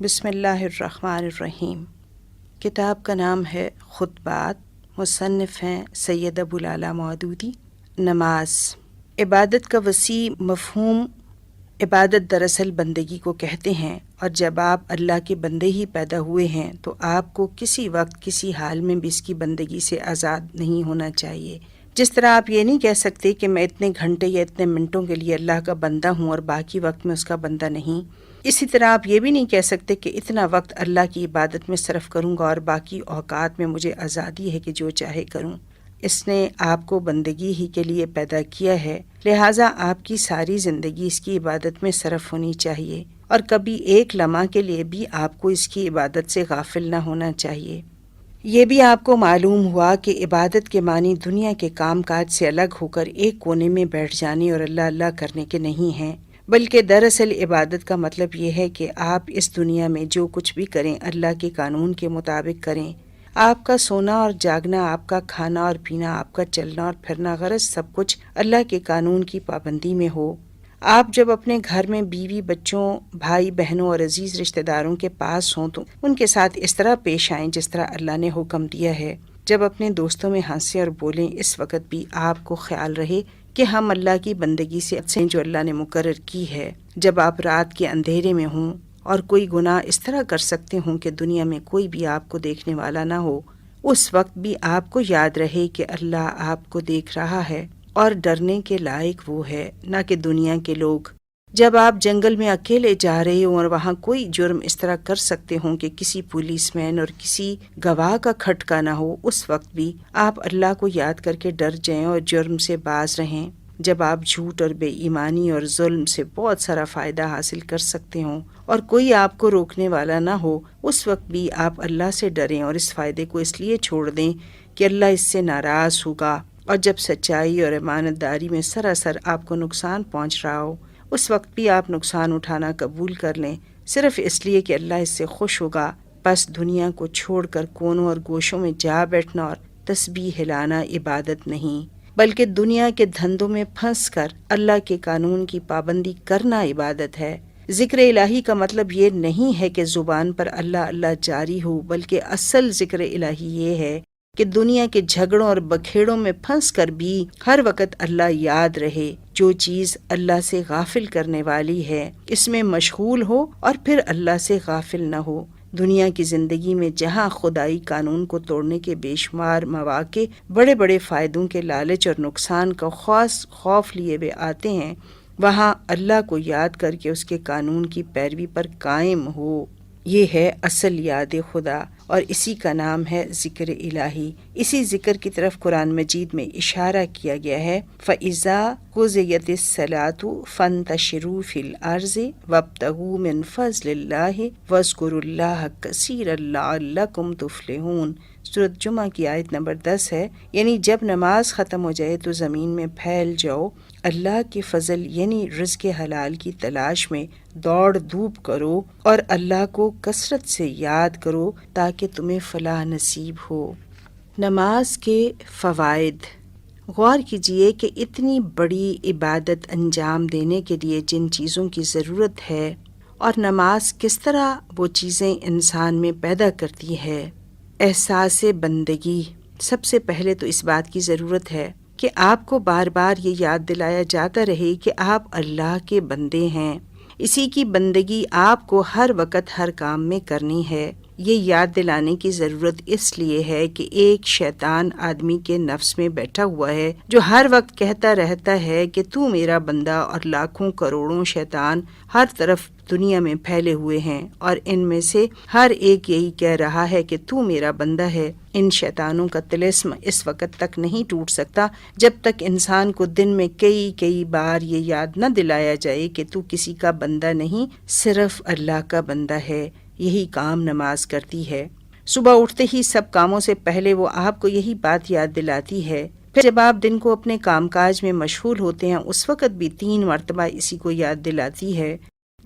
بسم اللہ الرحمن الرحیم۔ کتاب کا نام ہے خطبات، مصنف ہیں سید ابو العلا مودودی۔ نماز، عبادت کا وسیع مفہوم۔ عبادت دراصل بندگی کو کہتے ہیں، اور جب آپ اللہ کے بندے ہی پیدا ہوئے ہیں تو آپ کو کسی وقت کسی حال میں بھی اس کی بندگی سے آزاد نہیں ہونا چاہیے۔ جس طرح آپ یہ نہیں کہہ سکتے کہ میں اتنے گھنٹے یا اتنے منٹوں کے لیے اللہ کا بندہ ہوں اور باقی وقت میں اس کا بندہ نہیں، اسی طرح آپ یہ بھی نہیں کہہ سکتے کہ اتنا وقت اللہ کی عبادت میں صرف کروں گا اور باقی اوقات میں مجھے آزادی ہے کہ جو چاہے کروں۔ اس نے آپ کو بندگی ہی کے لیے پیدا کیا ہے، لہٰذا آپ کی ساری زندگی اس کی عبادت میں صرف ہونی چاہیے، اور کبھی ایک لمحہ کے لیے بھی آپ کو اس کی عبادت سے غافل نہ ہونا چاہیے۔ یہ بھی آپ کو معلوم ہوا کہ عبادت کے معنی دنیا کے کام کاج سے الگ ہو کر ایک کونے میں بیٹھ جانے اور اللہ اللہ کرنے کے نہیں ہیں، بلکہ دراصل عبادت کا مطلب یہ ہے کہ آپ اس دنیا میں جو کچھ بھی کریں اللہ کے قانون کے مطابق کریں۔ آپ کا سونا اور جاگنا، آپ کا کھانا اور پینا، آپ کا چلنا اور پھرنا، غرض سب کچھ اللہ کے قانون کی پابندی میں ہو۔ آپ جب اپنے گھر میں بیوی، بچوں، بھائی بہنوں اور عزیز رشتہ داروں کے پاس ہوں تو ان کے ساتھ اس طرح پیش آئیں جس طرح اللہ نے حکم دیا ہے۔ جب اپنے دوستوں میں ہنسیں اور بولیں، اس وقت بھی آپ کو خیال رہے کہ ہم اللہ کی بندگی سے جو اللہ نے مقرر کی ہے۔ جب آپ رات کے اندھیرے میں ہوں اور کوئی گناہ اس طرح کر سکتے ہوں کہ دنیا میں کوئی بھی آپ کو دیکھنے والا نہ ہو، اس وقت بھی آپ کو یاد رہے کہ اللہ آپ کو دیکھ رہا ہے اور ڈرنے کے لائق وہ ہے، نہ کہ دنیا کے لوگ۔ جب آپ جنگل میں اکیلے جا رہے ہوں اور وہاں کوئی جرم اس طرح کر سکتے ہوں کہ کسی پولیس مین اور کسی گواہ کا کھٹکا نہ ہو، اس وقت بھی آپ اللہ کو یاد کر کے ڈر جائیں اور جرم سے باز رہیں۔ جب آپ جھوٹ اور بے ایمانی اور ظلم سے بہت سارا فائدہ حاصل کر سکتے ہوں اور کوئی آپ کو روکنے والا نہ ہو، اس وقت بھی آپ اللہ سے ڈریں اور اس فائدے کو اس لیے چھوڑ دیں کہ اللہ اس سے ناراض ہوگا۔ اور جب سچائی اور امانت داری میں سراسر آپ کو نقصان پہنچ رہا ہو، اس وقت بھی آپ نقصان اٹھانا قبول کر لیں، صرف اس لیے کہ اللہ اس سے خوش ہوگا۔ بس دنیا کو چھوڑ کر کونوں اور گوشوں میں جا بیٹھنا اور تسبیح ہلانا عبادت نہیں، بلکہ دنیا کے دھندوں میں پھنس کر اللہ کے قانون کی پابندی کرنا عبادت ہے۔ ذکر الہی کا مطلب یہ نہیں ہے کہ زبان پر اللہ اللہ جاری ہو، بلکہ اصل ذکر الہی یہ ہے کہ دنیا کے جھگڑوں اور بکھیڑوں میں پھنس کر بھی ہر وقت اللہ یاد رہے۔ جو چیز اللہ سے غافل کرنے والی ہے اس میں مشغول ہو اور پھر اللہ سے غافل نہ ہو۔ دنیا کی زندگی میں جہاں خدائی قانون کو توڑنے کے بے شمار مواقع بڑے بڑے فائدوں کے لالچ اور نقصان کا خاص خوف لیے ہوئے آتے ہیں، وہاں اللہ کو یاد کر کے اس کے قانون کی پیروی پر قائم ہو۔ یہ ہے اصل یاد خدا، اور اسی کا نام ہے ذکر الہی۔ اسی ذکر کی طرف قرآن مجید میں اشارہ کیا گیا ہے، فَإِذَا قُضِيَتِ الصَّلَاةُ فَانتَشِرُوا فِي الْأَرْضِ وَابْتَغُوا مِن فَضْلِ اللَّهِ وَاذْكُرُوا اللَّهَ كَثِيرًا لَعَلَّكُمْ تُفْلِحُونَ۔ سورۃ جمعہ کی آیت نمبر 10 ہے، یعنی جب نماز ختم ہو جائے تو زمین میں پھیل جاؤ، اللہ کے فضل یعنی رزق حلال کی تلاش میں دوڑ دھوپ کرو اور اللہ کو کثرت سے یاد کرو تاکہ تمہیں فلاح نصیب ہو۔ نماز کے فوائد۔ غور کیجئے کہ اتنی بڑی عبادت انجام دینے کے لیے جن چیزوں کی ضرورت ہے اور نماز کس طرح وہ چیزیں انسان میں پیدا کرتی ہے۔ احساس بندگی۔ سب سے پہلے تو اس بات کی ضرورت ہے کہ آپ کو بار بار یہ یاد دلایا جاتا رہے کہ آپ اللہ کے بندے ہیں، اسی کی بندگی آپ کو ہر وقت ہر کام میں کرنی ہے۔ یہ یاد دلانے کی ضرورت اس لیے ہے کہ ایک شیطان آدمی کے نفس میں بیٹھا ہوا ہے جو ہر وقت کہتا رہتا ہے کہ تو میرا بندہ، اور لاکھوں کروڑوں شیطان ہر طرف دنیا میں پھیلے ہوئے ہیں اور ان میں سے ہر ایک یہی کہہ رہا ہے کہ تو میرا بندہ ہے۔ ان شیطانوں کا طلسم اس وقت تک نہیں ٹوٹ سکتا جب تک انسان کو دن میں کئی بار یہ یاد نہ دلایا جائے کہ تو کسی کا بندہ نہیں، صرف اللہ کا بندہ ہے۔ یہی کام نماز کرتی ہے۔ صبح اٹھتے ہی سب کاموں سے پہلے وہ آپ کو یہی بات یاد دلاتی ہے، پھر جب آپ دن کو اپنے کام کاج میں مشغول ہوتے ہیں اس وقت بھی 3 مرتبہ اسی کو یاد دلاتی ہے۔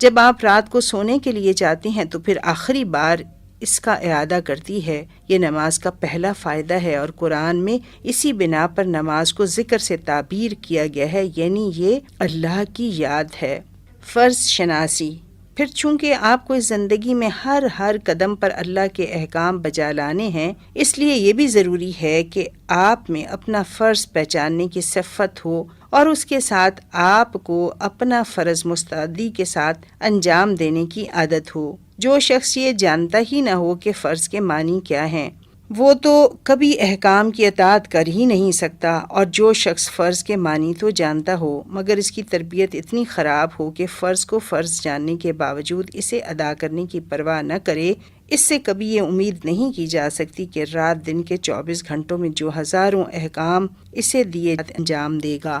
جب آپ رات کو سونے کے لیے جاتے ہیں تو پھر آخری بار اس کا اعادہ کرتی ہے۔ یہ نماز کا پہلا فائدہ ہے، اور قرآن میں اسی بنا پر نماز کو ذکر سے تعبیر کیا گیا ہے، یعنی یہ اللہ کی یاد ہے۔ فرض شناسی۔ پھر چونکہ آپ کو اس زندگی میں ہر قدم پر اللہ کے احکام بجا لانے ہیں، اس لیے یہ بھی ضروری ہے کہ آپ میں اپنا فرض پہچاننے کی صفت ہو اور اس کے ساتھ آپ کو اپنا فرض مستعدی کے ساتھ انجام دینے کی عادت ہو۔ جو شخص یہ جانتا ہی نہ ہو کہ فرض کے معنی کیا ہیں، وہ تو کبھی احکام کی اطاعت کر ہی نہیں سکتا، اور جو شخص فرض کے معنی تو جانتا ہو مگر اس کی تربیت اتنی خراب ہو کہ فرض کو فرض جاننے کے باوجود اسے ادا کرنے کی پرواہ نہ کرے، اس سے کبھی یہ امید نہیں کی جا سکتی کہ رات دن کے 24 گھنٹوں میں جو ہزاروں احکام اسے دیے انجام دے گا۔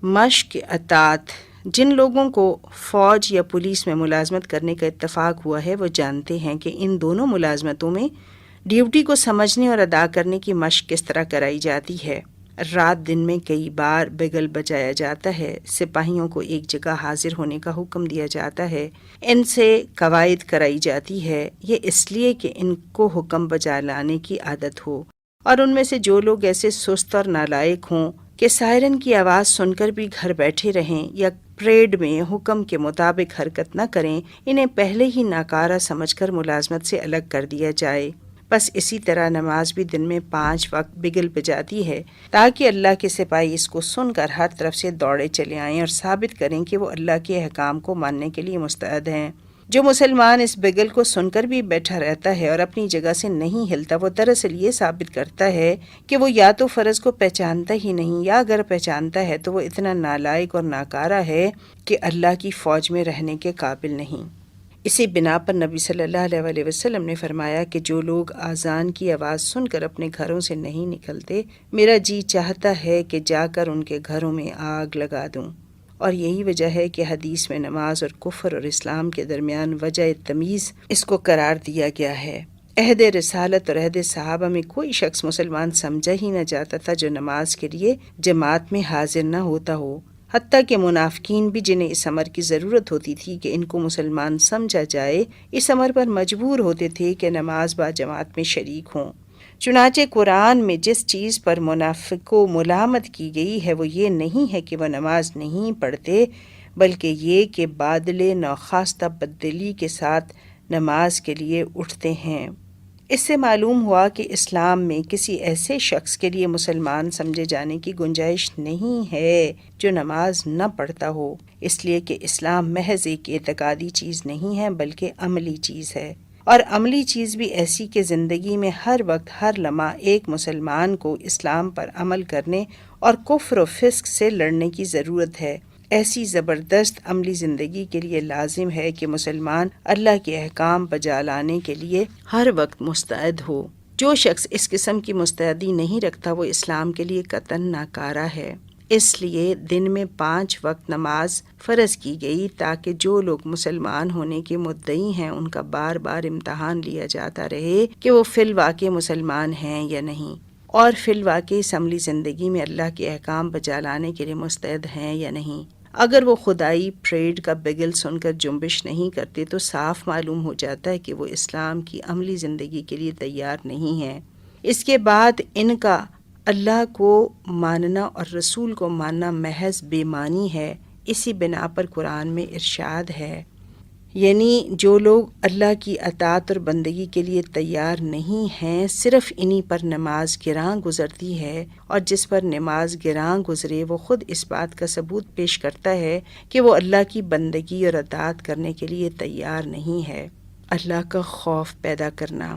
مشق اطاعت۔ جن لوگوں کو فوج یا پولیس میں ملازمت کرنے کا اتفاق ہوا ہے وہ جانتے ہیں کہ ان دونوں ملازمتوں میں ڈیوٹی کو سمجھنے اور ادا کرنے کی مشق کس طرح کرائی جاتی ہے۔ رات دن میں کئی بار بگل بجایا جاتا ہے، سپاہیوں کو ایک جگہ حاضر ہونے کا حکم دیا جاتا ہے، ان سے قواعد کرائی جاتی ہے، یہ اس لیے کہ ان کو حکم بجا لانے کی عادت ہو، اور ان میں سے جو لوگ ایسے سست اور نالائق ہوں کہ سائرن کی آواز سن کر بھی گھر بیٹھے رہیں یا پریڈ میں حکم کے مطابق حرکت نہ کریں، انہیں پہلے ہی ناکارہ سمجھ کر ملازمت سے الگ کر دیا جائے۔ بس اسی طرح نماز بھی دن میں 5 وقت بگل بجاتی ہے تاکہ اللہ کے سپاہی اس کو سن کر ہر طرف سے دوڑے چلے آئیں اور ثابت کریں کہ وہ اللہ کے احکام کو ماننے کے لیے مستعد ہیں۔ جو مسلمان اس بگل کو سن کر بھی بیٹھا رہتا ہے اور اپنی جگہ سے نہیں ہلتا، وہ دراصل یہ ثابت کرتا ہے کہ وہ یا تو فرض کو پہچانتا ہی نہیں، یا اگر پہچانتا ہے تو وہ اتنا نالائق اور ناکارہ ہے کہ اللہ کی فوج میں رہنے کے قابل نہیں۔ اسی بنا پر نبی صلی اللہ علیہ وسلم نے فرمایا کہ جو لوگ اذان کی آواز سن کر اپنے گھروں سے نہیں نکلتے، میرا جی چاہتا ہے کہ جا کر ان کے گھروں میں آگ لگا دوں۔ اور یہی وجہ ہے کہ حدیث میں نماز اور کفر اور اسلام کے درمیان وجہ تمیز اس کو قرار دیا گیا ہے۔ عہد رسالت اور عہد صحابہ میں کوئی شخص مسلمان سمجھا ہی نہ جاتا تھا جو نماز کے لیے جماعت میں حاضر نہ ہوتا ہو، حتیٰ کہ منافقین بھی جنہیں اس امر کی ضرورت ہوتی تھی کہ ان کو مسلمان سمجھا جائے، اس امر پر مجبور ہوتے تھے کہ نماز با جماعت میں شریک ہوں۔ چنانچہ قرآن میں جس چیز پر منافق کو ملامت کی گئی ہے وہ یہ نہیں ہے کہ وہ نماز نہیں پڑھتے، بلکہ یہ کہ بادلے ناخواستہ بددلی کے ساتھ نماز کے لیے اٹھتے ہیں۔ اس سے معلوم ہوا کہ اسلام میں کسی ایسے شخص کے لیے مسلمان سمجھے جانے کی گنجائش نہیں ہے جو نماز نہ پڑھتا ہو، اس لیے کہ اسلام محض ایک اعتقادی چیز نہیں ہے بلکہ عملی چیز ہے، اور عملی چیز بھی ایسی کہ زندگی میں ہر وقت ہر لمحہ ایک مسلمان کو اسلام پر عمل کرنے اور کفر و فسق سے لڑنے کی ضرورت ہے۔ ایسی زبردست عملی زندگی کے لیے لازم ہے کہ مسلمان اللہ کے احکام بجا لانے کے لیے ہر وقت مستعد ہو۔ جو شخص اس قسم کی مستعدی نہیں رکھتا وہ اسلام کے لیے قطعاً ناکارہ ہے۔ اس لیے دن میں 5 وقت نماز فرض کی گئی تاکہ جو لوگ مسلمان ہونے کے مدعی ہیں ان کا بار بار امتحان لیا جاتا رہے کہ وہ فی الواقع مسلمان ہیں یا نہیں، اور فی الواقع اس عملی زندگی میں اللہ کے احکام بجا لانے کے لیے مستعد ہیں یا نہیں۔ اگر وہ خدائی پریڈ کا بگل سن کر جنبش نہیں کرتے تو صاف معلوم ہو جاتا ہے کہ وہ اسلام کی عملی زندگی کے لیے تیار نہیں ہیں۔ اس کے بعد ان کا اللہ کو ماننا اور رسول کو ماننا محض بے معنی ہے۔ اسی بنا پر قرآن میں ارشاد ہے، یعنی جو لوگ اللہ کی اطاعت اور بندگی کے لیے تیار نہیں ہیں، صرف انہی پر نماز گراں گزرتی ہے، اور جس پر نماز گراں گزرے وہ خود اس بات کا ثبوت پیش کرتا ہے کہ وہ اللہ کی بندگی اور اطاعت کرنے کے لیے تیار نہیں ہے۔ اللہ کا خوف پیدا کرنا۔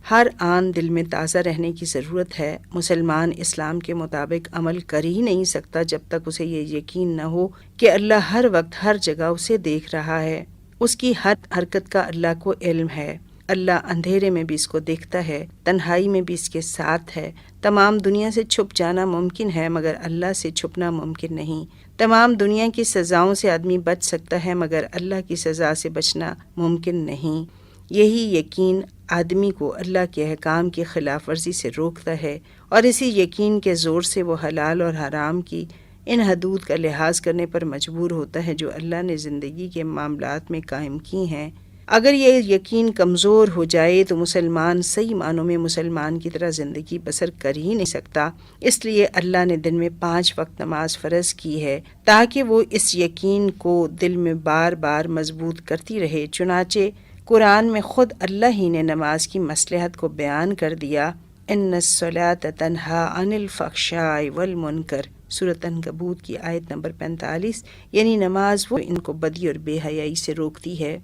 ہر آن دل میں تازہ رہنے کی ضرورت ہے۔ مسلمان اسلام کے مطابق عمل کر ہی نہیں سکتا جب تک اسے یہ یقین نہ ہو کہ اللہ ہر وقت ہر جگہ اسے دیکھ رہا ہے، اس کی ہر حرکت کا اللہ کو علم ہے۔ اللہ اندھیرے میں بھی اس کو دیکھتا ہے، تنہائی میں بھی اس کے ساتھ ہے۔ تمام دنیا سے چھپ جانا ممکن ہے مگر اللہ سے چھپنا ممکن نہیں۔ تمام دنیا کی سزاؤں سے آدمی بچ سکتا ہے مگر اللہ کی سزا سے بچنا ممکن نہیں۔ یہی یقین آدمی کو اللہ کے احکام کی خلاف ورزی سے روکتا ہے، اور اسی یقین کے زور سے وہ حلال اور حرام کی ان حدود کا لحاظ کرنے پر مجبور ہوتا ہے جو اللہ نے زندگی کے معاملات میں قائم کی ہیں۔ اگر یہ یقین کمزور ہو جائے تو مسلمان صحیح معنوں میں مسلمان کی طرح زندگی بسر کر ہی نہیں سکتا۔ اس لیے اللہ نے دن میں 5 وقت نماز فرض کی ہے تاکہ وہ اس یقین کو دل میں بار بار مضبوط کرتی رہے۔ چنانچہ قرآن میں خود اللہ ہی نے نماز کی مصلحت کو بیان کر دیا، ان الصلاۃ تنہی عن الفحشاء والمنکر، سورۃ عنکبوت کی آیت نمبر 45، یعنی نماز وہ ان کو بدی اور بے حیائی سے روکتی ہے۔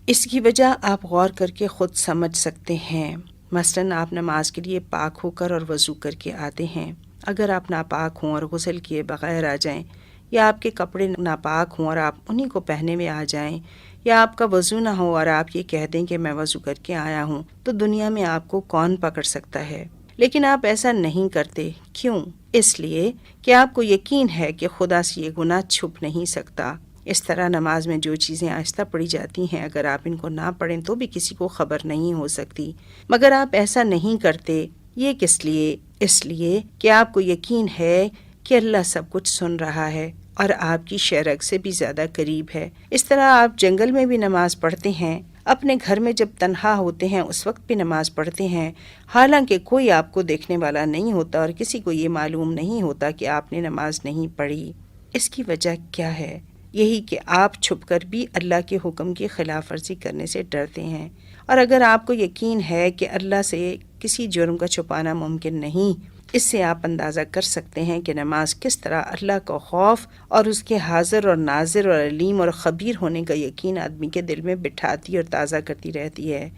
اس کی وجہ آپ غور کر کے خود سمجھ سکتے ہیں۔ مثلاً آپ نماز کے لیے پاک ہو کر اور وضو کر کے آتے ہیں۔ اگر آپ ناپاک ہوں اور غسل کیے بغیر آ جائیں، یا آپ کے کپڑے ناپاک ہوں اور آپ انہی کو پہنے ہوئے آ جائیں، یا آپ کا وضو نہ ہو اور آپ یہ کہہ دیں کہ میں وضو کر کے آیا ہوں، تو دنیا میں آپ کو کون پکڑ سکتا ہے؟ لیکن آپ ایسا نہیں کرتے۔ کیوں؟ اس لیے کہ آپ کو یقین ہے کہ خدا سے یہ گناہ چھپ نہیں سکتا۔ اس طرح نماز میں جو چیزیں آہستہ پڑھی جاتی ہیں، اگر آپ ان کو نہ پڑھیں تو بھی کسی کو خبر نہیں ہو سکتی، مگر آپ ایسا نہیں کرتے۔ یہ کس لیے؟ اس لیے کہ آپ کو یقین ہے کہ اللہ سب کچھ سن رہا ہے اور آپ کی شرع سے بھی زیادہ قریب ہے۔ اس طرح آپ جنگل میں بھی نماز پڑھتے ہیں، اپنے گھر میں جب تنہا ہوتے ہیں اس وقت بھی نماز پڑھتے ہیں، حالانکہ کوئی آپ کو دیکھنے والا نہیں ہوتا اور کسی کو یہ معلوم نہیں ہوتا کہ آپ نے نماز نہیں پڑھی۔ اس کی وجہ کیا ہے؟ یہی کہ آپ چھپ کر بھی اللہ کے حکم کی خلاف ورزی کرنے سے ڈرتے ہیں، اور اگر آپ کو یقین ہے کہ اللہ سے کسی جرم کا چھپانا ممکن نہیں، اس سے آپ اندازہ کر سکتے ہیں کہ نماز کس طرح اللہ کا خوف اور اس کے حاضر اور ناظر اور علیم اور خبیر ہونے کا یقین آدمی کے دل میں بٹھاتی اور تازہ کرتی رہتی ہے۔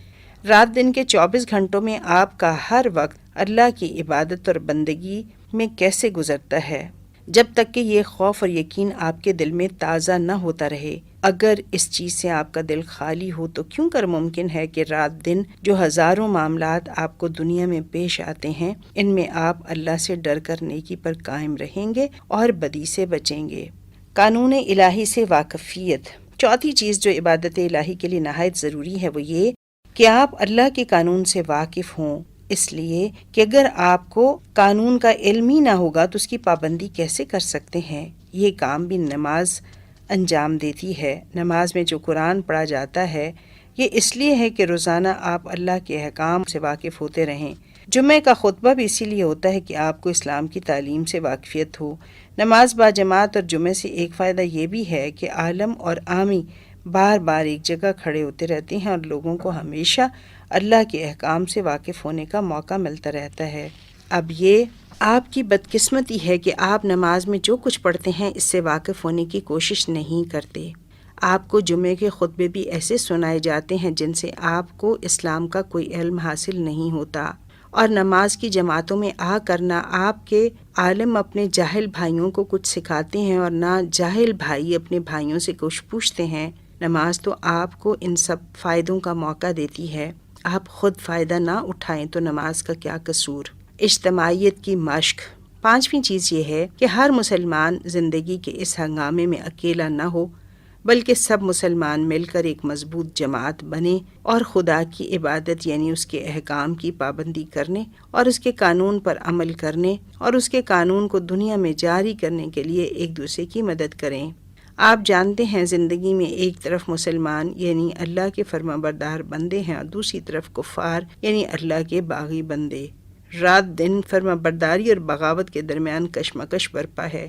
رات دن کے 24 گھنٹوں میں آپ کا ہر وقت اللہ کی عبادت اور بندگی میں کیسے گزرتا ہے، جب تک کہ یہ خوف اور یقین آپ کے دل میں تازہ نہ ہوتا رہے۔ اگر اس چیز سے آپ کا دل خالی ہو تو کیوں کر ممکن ہے کہ رات دن جو ہزاروں معاملات آپ کو دنیا میں پیش آتے ہیں، ان میں آپ اللہ سے ڈر کر نیکی پر قائم رہیں گے اور بدی سے بچیں گے۔ قانون الہی سے واقفیت۔ چوتھی چیز جو عبادت الہی کے لیے نہایت ضروری ہے وہ یہ کہ آپ اللہ کے قانون سے واقف ہوں، اس لیے کہ اگر آپ کو قانون کا علم ہی نہ ہوگا تو اس کی پابندی کیسے کر سکتے ہیں؟ یہ کام بھی نماز انجام دیتی ہے۔ نماز میں جو قرآن پڑھا جاتا ہے یہ اس لیے ہے کہ روزانہ آپ اللہ کے احکام سے واقف ہوتے رہیں۔ جمعہ کا خطبہ بھی اسی لیے ہوتا ہے کہ آپ کو اسلام کی تعلیم سے واقفیت ہو۔ نماز باجماعت اور جمعے سے ایک فائدہ یہ بھی ہے کہ عالم اور عامی بار بار ایک جگہ کھڑے ہوتے رہتے ہیں اور لوگوں کو ہمیشہ اللہ کے احکام سے واقف ہونے کا موقع ملتا رہتا ہے۔ اب یہ آپ کی بدقسمتی ہے کہ آپ نماز میں جو کچھ پڑھتے ہیں اس سے واقف ہونے کی کوشش نہیں کرتے۔ آپ کو جمعے کے خطبے بھی ایسے سنائے جاتے ہیں جن سے آپ کو اسلام کا کوئی علم حاصل نہیں ہوتا، اور نماز کی جماعتوں میں آ کر نہ آپ کے عالم اپنے جاہل بھائیوں کو کچھ سکھاتے ہیں اور نہ جاہل بھائی اپنے بھائیوں سے کچھ پوچھتے ہیں۔ نماز تو آپ کو ان سب فائدوں کا موقع دیتی ہے، آپ خود فائدہ نہ اٹھائیں تو نماز کا کیا قصور؟ اجتماعیت کی مشق۔ پانچویں چیز یہ ہے کہ ہر مسلمان زندگی کے اس ہنگامے میں اکیلا نہ ہو، بلکہ سب مسلمان مل کر ایک مضبوط جماعت بنے اور خدا کی عبادت یعنی اس کے احکام کی پابندی کرنے اور اس کے قانون پر عمل کرنے اور اس کے قانون کو دنیا میں جاری کرنے کے لیے ایک دوسرے کی مدد کریں۔ آپ جانتے ہیں زندگی میں ایک طرف مسلمان یعنی اللہ کے فرمانبردار بندے ہیں اور دوسری طرف کفار یعنی اللہ کے باغی بندے۔ رات دن فرمانبرداری اور بغاوت کے درمیان کشمکش برپا ہے۔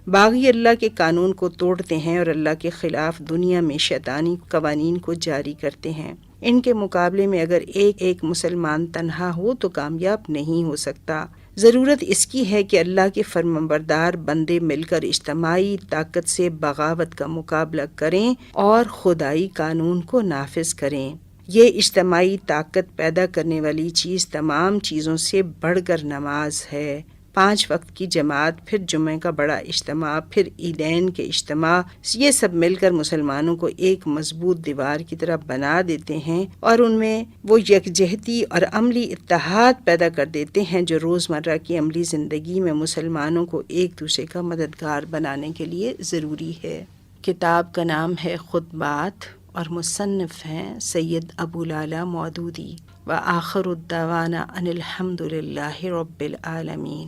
باغی اللہ کے قانون کو توڑتے ہیں اور اللہ کے خلاف دنیا میں شیطانی قوانین کو جاری کرتے ہیں۔ ان کے مقابلے میں اگر ایک مسلمان تنہا ہو تو کامیاب نہیں ہو سکتا۔ ضرورت اس کی ہے کہ اللہ کے فرمانبردار بندے مل کر اجتماعی طاقت سے بغاوت کا مقابلہ کریں اور خدائی قانون کو نافذ کریں۔ یہ اجتماعی طاقت پیدا کرنے والی چیز تمام چیزوں سے بڑھ کر نماز ہے۔ 5 وقت کی جماعت، پھر جمعہ کا بڑا اجتماع، پھر عیدین کے اجتماع، یہ سب مل کر مسلمانوں کو ایک مضبوط دیوار کی طرح بنا دیتے ہیں اور ان میں وہ یکجہتی اور عملی اتحاد پیدا کر دیتے ہیں جو روزمرہ کی عملی زندگی میں مسلمانوں کو ایک دوسرے کا مددگار بنانے کے لیے ضروری ہے۔ کتاب کا نام ہے خطبات اور مصنف ہیں سید ابو لالا مودودی۔ وآخر الدعوانا ان الحمد للہ رب العالمین۔